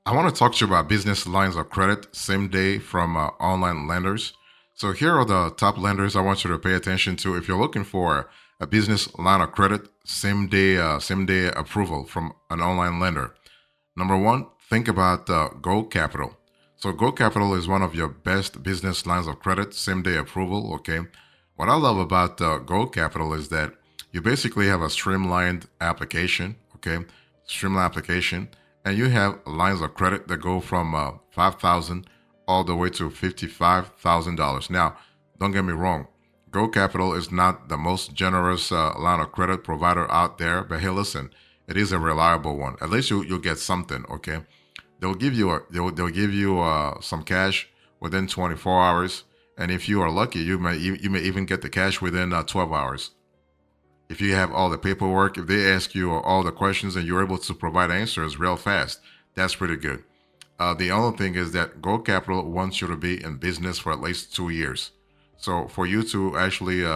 I want to talk to you about business lines of credit same day from online lenders. So here are the top lenders I want you to pay attention to if you're looking for a business line of credit same day approval from an online lender. Number one, think about Go Capital. So Go Capital is one of your best business lines of credit same day approval. Okay, what I love about Go Capital is that you basically have a streamlined application. Okay, streamlined application, and you have lines of credit that go from 5,000 all the way to $55,000. Now, don't get me wrong, Go Capital is not the most generous line of credit provider out there, but hey, listen, it is a reliable one. At least you'll get something. Okay, they'll give you some cash within 24 hours, and if you are lucky, you may even get the cash within 12 hours. If you have all the paperwork, if they ask you all the questions and you're able to provide answers real fast, that's pretty good. The only thing is that Go Capital wants you to be in business for at least 2 years. So for you to actually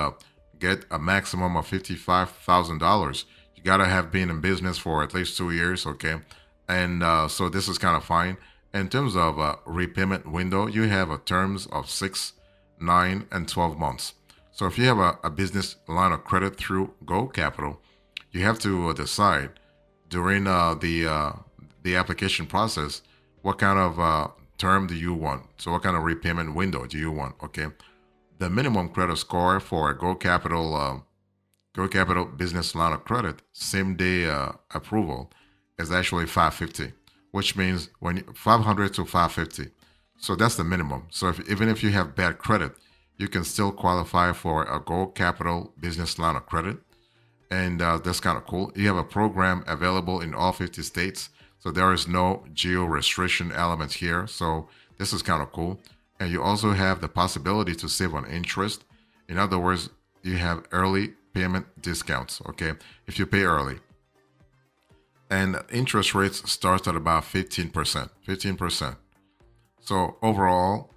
get a maximum of $55,000, you gotta have been in business for at least 2 years, okay? And so this is kind of fine. In terms of repayment window, you have a terms of 6, 9, and 12 months. So if you have a business line of credit through Go Capital, you have to decide during the application process what kind of term do you want. So what kind of repayment window do you want? Okay, the minimum credit score for a Go Capital business line of credit same day approval is actually 550, which means 500 to 550. So that's the minimum. So even if you have bad credit, you can still qualify for a Go Capital business line of credit. And that's kind of cool. You have a program available in all 50 states. So there is no geo restriction element here. So this is kind of cool. And you also have the possibility to save on interest. In other words, you have early payment discounts, okay, if you pay early. And interest rates start at about 15%. 15%. So overall,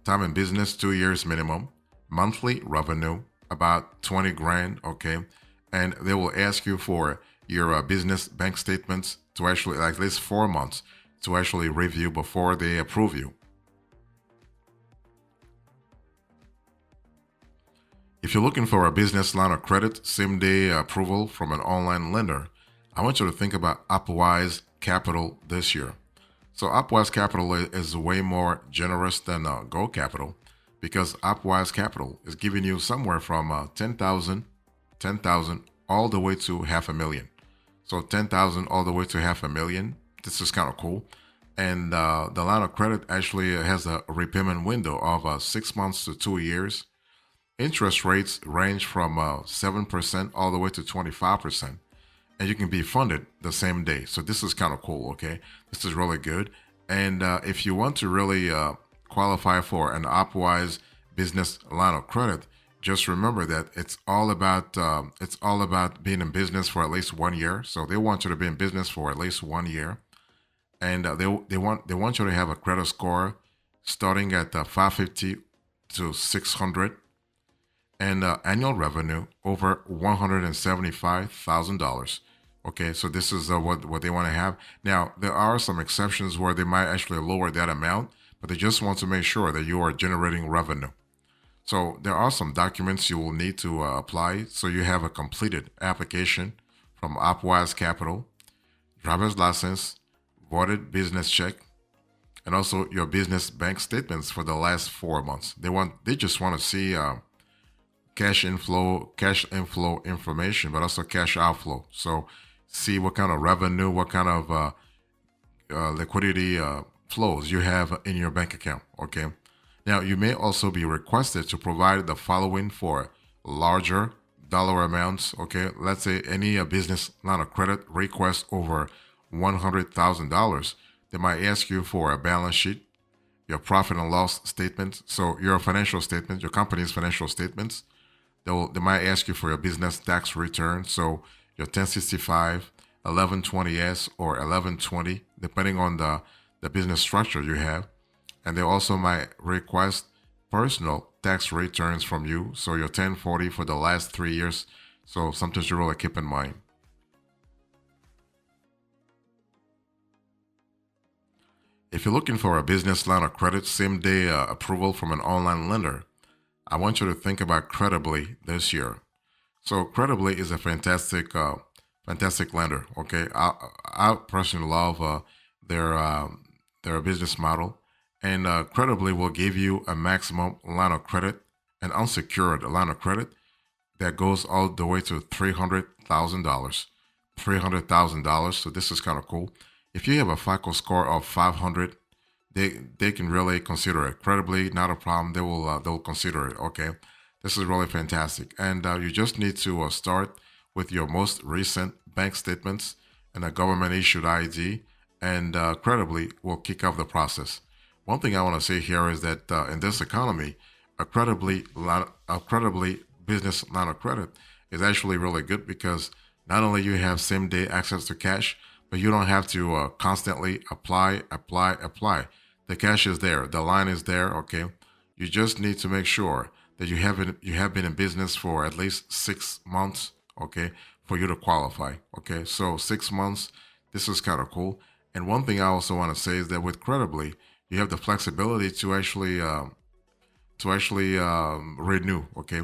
time in business, 2 years minimum, monthly revenue, about 20 grand, okay? And they will ask you for your business bank statements to actually, like, at least 4 months to actually review before they approve you. If you're looking for a business line of credit, same day approval from an online lender, I want you to think about Upwise Capital this year. So Upwise Capital is way more generous than Go Capital because Upwise Capital is giving you somewhere from 10,000 all the way to half a million. So 10,000 all the way to half a million. This is kind of cool. And the line of credit actually has a repayment window of 6 months to 2 years. Interest rates range from 7% all the way to 25%. And you can be funded the same day. So this is kind of cool, okay? This is really good. And if you want to really qualify for an Upwise business line of credit, just remember that it's all about being in business for at least 1 year. So they want you to be in business for at least 1 year, and they want you to have a credit score starting at 550 to 600, and annual revenue over $175,000. Okay, so this is what they want to have. Now, there are some exceptions where they might actually lower that amount, but they just want to make sure that you are generating revenue. So there are some documents you will need to apply. So you have a completed application from Upwise Capital, driver's license, voided business check, and also your business bank statements for the last 4 months. They just want to see cash inflow information, but also cash outflow. So see what kind of revenue, what kind of liquidity flows you have in your bank account. Okay. Now, you may also be requested to provide the following for larger dollar amounts. Okay. Let's say any business line of credit request over $100,000. They might ask you for a balance sheet, your profit and loss statement. So your financial statement, your company's financial statements. They might ask you for your business tax return. So your 1065, 1120S, or 1120, depending on the business structure you have. And they also might request personal tax returns from you. So your 1040 for the last 3 years. So something to really keep in mind. If you're looking for a business line of credit, same day approval from an online lender, I want you to think about Credibly this year. So Credibly is a fantastic lender. Okay, I personally love their their business model, and Credibly will give you a maximum line of credit, an unsecured line of credit that goes all the way to $300,000. $300,000. So this is kind of cool. If you have a FICO score of 500, they can really consider it. Credibly, not a problem. They will consider it. Okay, this is really fantastic. And you just need to start with your most recent bank statements and a government issued ID, and Credibly will kick off the process. One thing I want to say here is that in this economy, a credibly business line of credit is actually really good because not only you have same day access to cash, but you don't have to constantly apply. The cash is there, the line is there. Okay, you just need to make sure that you have been in business for at least 6 months. Okay, for you to qualify. Okay, so 6 months. This is kind of cool. And one thing I also want to say is that with Credibly, you have the flexibility to actually renew. Okay,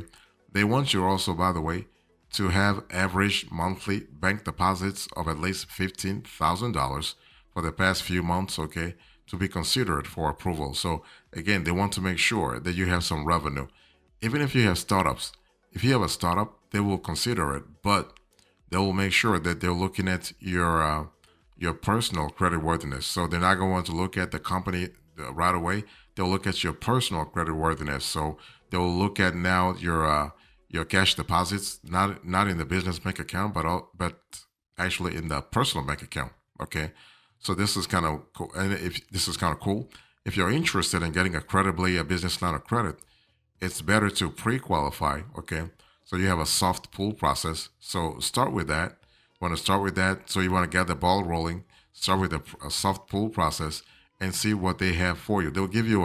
they want you also, by the way, to have average monthly bank deposits of at least $15,000 for the past few months. Okay, to be considered for approval. So again, they want to make sure that you have some revenue. Even if you have startups, if you have a startup, they will consider it, but they will make sure that they're looking at your personal credit worthiness. So they're not going to look at the company right away. They'll look at your personal credit worthiness. So they'll look at now your cash deposits, not in the business bank account, but actually in the personal bank account. Okay, so this is kind of cool. And if this is kind of cool, if you're interested in getting a business line of credit, it's better to pre-qualify. Okay, so you have a soft pull process. So start with that. Want to start with that? So you want to get the ball rolling. Start with a soft pull process and see what they have for you. They'll give you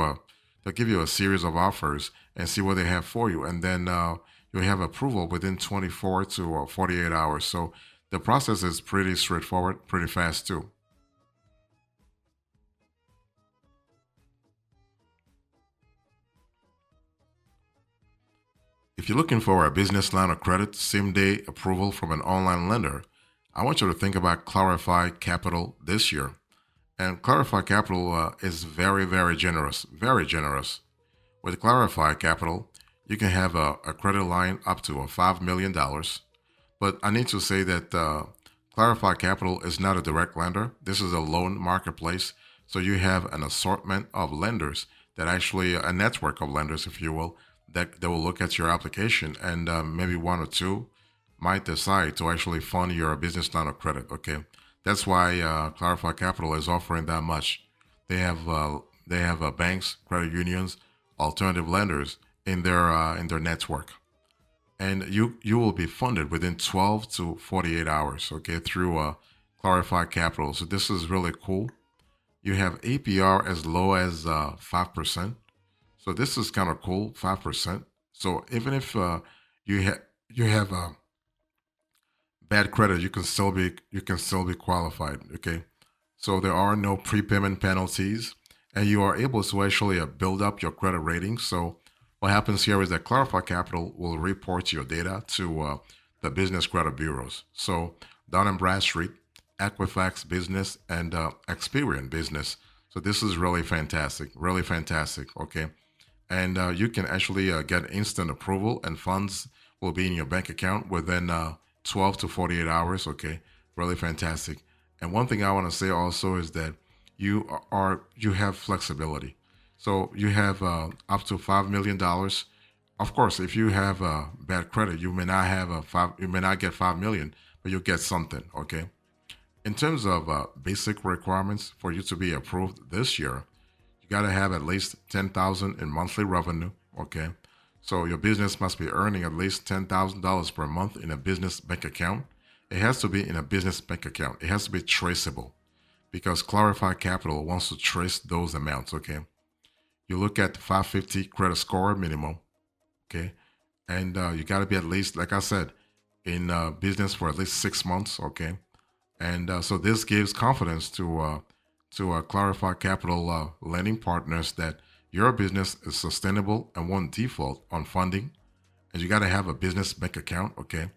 a series of offers and see what they have for you, and then you'll have approval within 24 to 48 hours. So the process is pretty straightforward, pretty fast too. If you're looking for a business line of credit, same day approval from an online lender, I want you to think about Clarify Capital this year. And Clarify Capital is very, very generous, very generous. With Clarify Capital, you can have a credit line up to $5 million. But I need to say that Clarify Capital is not a direct lender. This is a loan marketplace. So you have an assortment of lenders that actually, a network of lenders, if you will, that they will look at your application, and maybe one or two might decide to actually fund your business line of credit. Okay, that's why Clarify Capital is offering that much. They have banks, credit unions, alternative lenders in their network, and you will be funded within 12 to 48 hours. Okay, through Clarify Capital. So this is really cool. You have APR as low as 5%. So this is kind of cool, 5%. So even if you have bad credit, you can still be qualified. Okay, so there are no prepayment penalties, and you are able to actually build up your credit rating. So what happens here is that Clarify Capital will report your data to the business credit bureaus. So Dun and Bradstreet, Equifax Business, and Experian Business. So this is really fantastic, really fantastic. Okay, and you can actually get instant approval, and funds will be in your bank account within 12 to 48 hours. Okay, really fantastic. And one thing I want to say also is that you have flexibility. So you have up to $5 million. Of course, if you have bad credit, you may not get 5 million, but you'll get something. Okay. In terms of basic requirements for you to be approved this year, you got to have at least 10,000 in monthly revenue. Okay, so your business must be earning at least $10,000 per month in a business bank account. It has to be in a business bank account. It has to be traceable because Clarify Capital wants to trace those amounts. Okay, you look at 550 credit score minimum. Okay, and you got to be at least, like I said, in business for at least 6 months. Okay, and so this gives confidence to clarify capital lending partners that your business is sustainable and won't default on funding. And you got to have a business bank account, okay?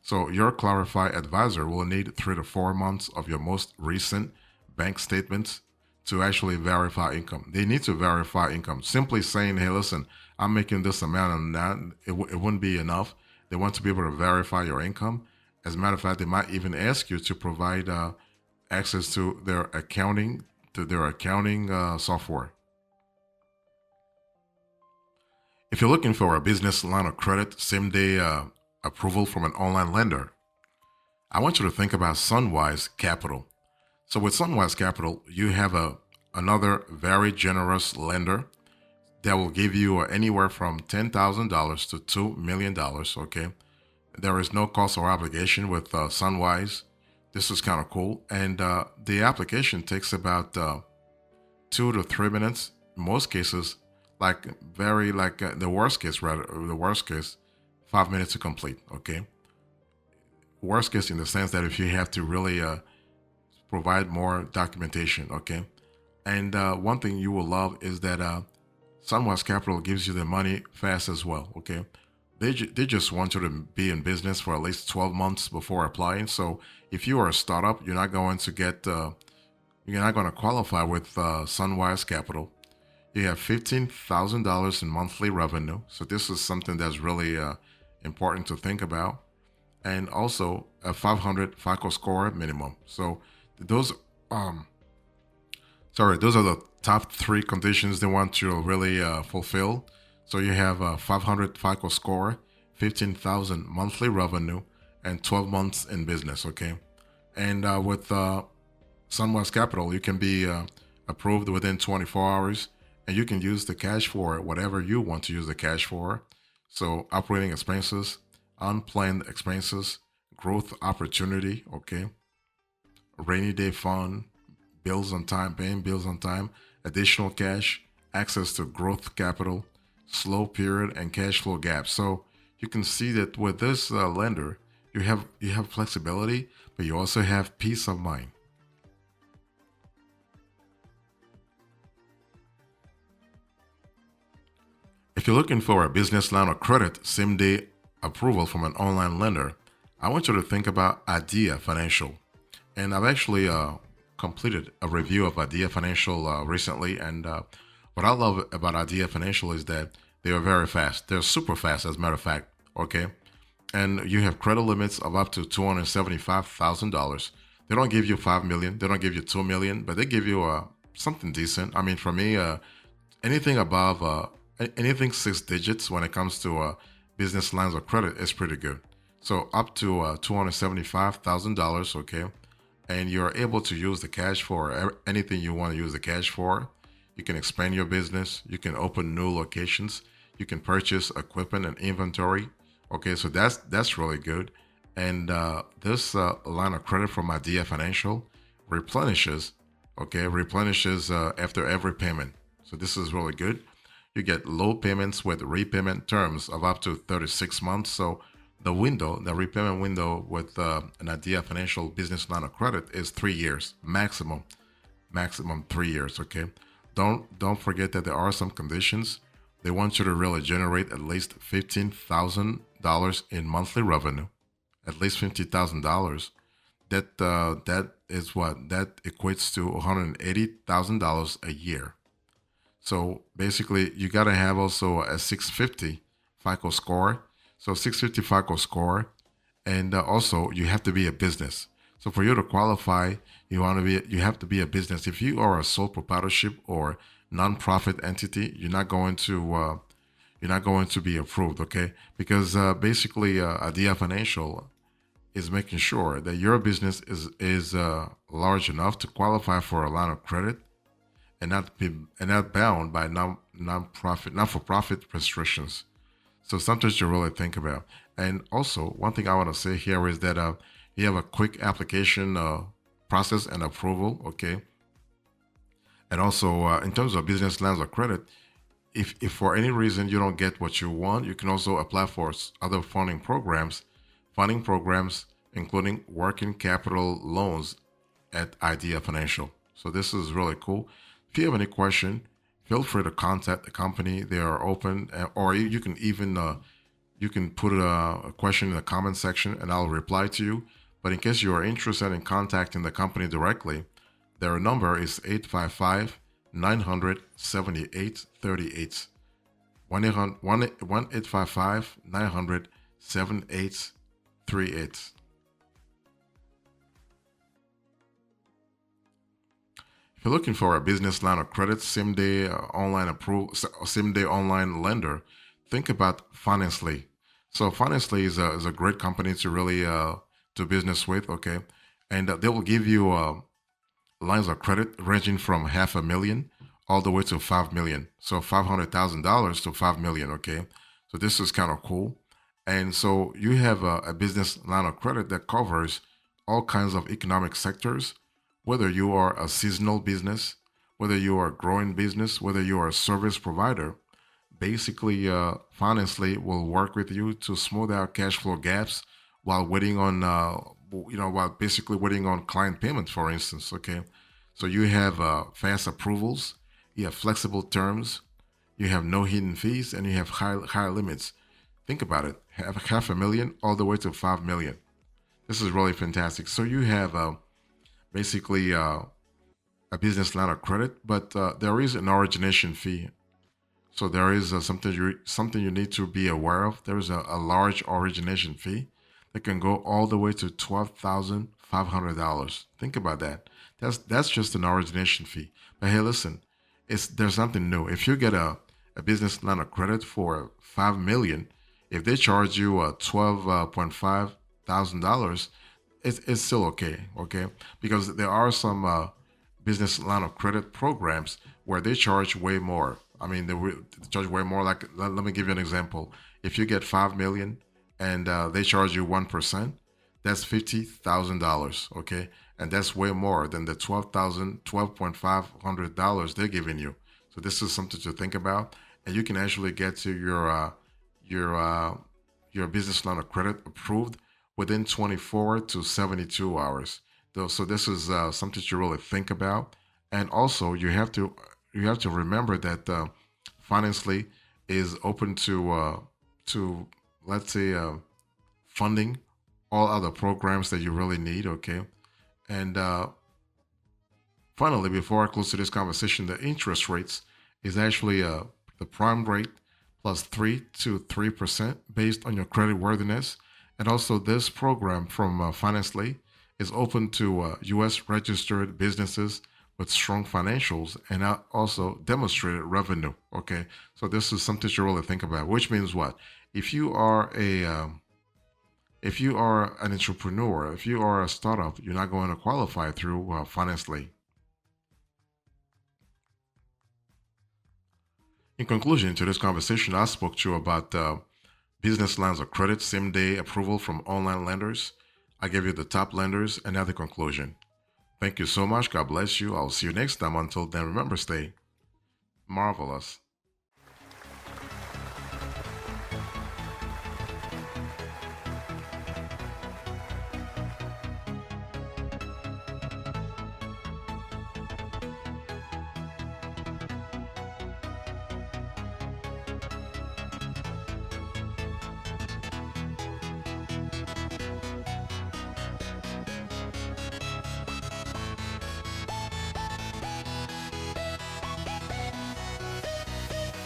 So your Clarify advisor will need 3 to 4 months of your most recent bank statements to actually verify income. They need to verify income. Simply saying, hey, listen, I'm making this amount and that, it wouldn't be enough. They want to be able to verify your income. As a matter of fact, they might even ask you to provide access to their accounting software. If you're looking for a business line of credit, same day approval from an online lender, I want you to think about Sunwise Capital. So with Sunwise Capital, you have another very generous lender that will give you anywhere from $10,000 to $2 million. Okay, there is no cost or obligation with Sunwise. This is kind of cool, and the application takes about 2 to 3 minutes. In most cases, the worst case, 5 minutes to complete. Okay, worst case in the sense that if you have to really provide more documentation. Okay, and one thing you will love is that Sunwise Capital gives you the money fast as well. Okay, they just want you to be in business for at least 12 months before applying. So if you are a startup, you're not going to qualify with Sunwise Capital. You have $15,000 in monthly revenue. So this is something that's really important to think about. And also a 500 FICO score minimum. So those those are the top three conditions they want you to really fulfill. So you have a 500 FICO score, 15,000 monthly revenue, and 12 months in business. Okay, and with Sunwise Capital, you can be approved within 24 hours, and you can use the cash for whatever you want to use the cash for. So operating expenses, unplanned expenses, growth opportunity. Okay, rainy day fund, bills on time, paying bills on time, additional cash, access to growth capital, slow period, and cash flow gaps. So you can see that with this lender, you have flexibility, but you also have peace of mind. If you're looking for a business line of credit, same day approval from an online lender, I want you to think about Idea Financial. And I've actually completed a review of Idea Financial recently. And what I love about Idea Financial is that they are very fast. They're super fast, as a matter of fact. Okay. And you have credit limits of up to $275,000. They don't give you 5 million. They don't give you 2 million, but they give you something decent. I mean, for me, anything above, anything 6 digits when it comes to business lines of credit is pretty good. So up to $275,000. Okay. And you're able to use the cash for anything you want to use the cash for. You can expand your business. You can open new locations. You can purchase equipment and inventory. Okay, so that's really good. And this line of credit from Idea Financial replenishes. Okay, replenishes after every payment. So this is really good. You get low payments with repayment terms of up to 36 months. So the repayment window with an Idea Financial business line of credit is 3 years maximum 3 years. Okay, don't forget that there are some conditions. They want you to really generate at least $15,000 in monthly revenue, at least $50,000. That equates to $180,000 a year. So basically, you got to have also a 650 FICO score. So 650 FICO score, and also you have to be a business. So for you to qualify, you have to be a business. If you are a sole proprietorship or nonprofit entity, you're not going to be approved. Okay, because basically, Idea Financial is making sure that your business is large enough to qualify for a line of credit, and not bound by not-for-profit restrictions. So something to really think about. And also, one thing I want to say here is that you have a quick application process and approval. Okay. And also, in terms of business lines of credit, if for any reason you don't get what you want, you can also apply for other funding programs, including working capital loans at Idea Financial. So this is really cool. If you have any question, feel free to contact the company. They are open, or you can even you can put a question in the comment section and I'll reply to you. But in case you are interested in contacting the company directly, their number is 855 900 7838. 1-855 900 7838. If you're looking for a business line of credit, same day online lender, think about Financely. So Financely is a great company to really do business with. Okay, and they will give you lines of credit ranging from half a million all the way to 5 million. So $500,000 to 5 million. Okay, so this is kind of cool. And so you have a business line of credit that covers all kinds of economic sectors, whether you are a seasonal business, whether you are a growing business, whether you are a service provider. Basically, Financely will work with you to smooth out cash flow gaps while waiting on, while basically waiting on client payments, for instance. Okay, so you have fast approvals, you have flexible terms, you have no hidden fees, and you have higher limits. Think about it: half a million all the way to 5 million. This is really fantastic. So you have basically a business line of credit, but there is an origination fee. So there is something you need to be aware of. There is a large origination fee that can go all the way to $12,500. Think about that. That's just an origination fee. But hey, listen, there's something new. If you get a business line of credit for 5 million, if they charge you $12.5 thousand, it's still okay. Okay, because there are some business line of credit programs where they charge way more. I mean, they charge way more. Like, let me give you an example. If you get 5 million and they charge you 1%, that's $50,000. Okay, and that's way more than the $12,500 they're giving you. So this is something to think about, and you can actually get to your your business line of credit approved within 24 to 72 hours. So this is something to really think about, and also you have to remember that Financely is open to let's say funding all other programs that you really need. Okay, and finally, before I close to this conversation, the interest rates is actually the prime rate plus 3% based on your credit worthiness. And also, this program from Financely is open to U.S. registered businesses with strong financials and also demonstrated revenue. Okay, so this is something to really think about. Which means what? If you are if you are an entrepreneur, if you are a startup, you're not going to qualify through Financely. In conclusion to this conversation, I spoke to you about business lines of credit, same day approval from online lenders. I gave you the top lenders and now the conclusion. Thank you so much. God bless you. I'll see you next time. Until then, remember, stay marvelous.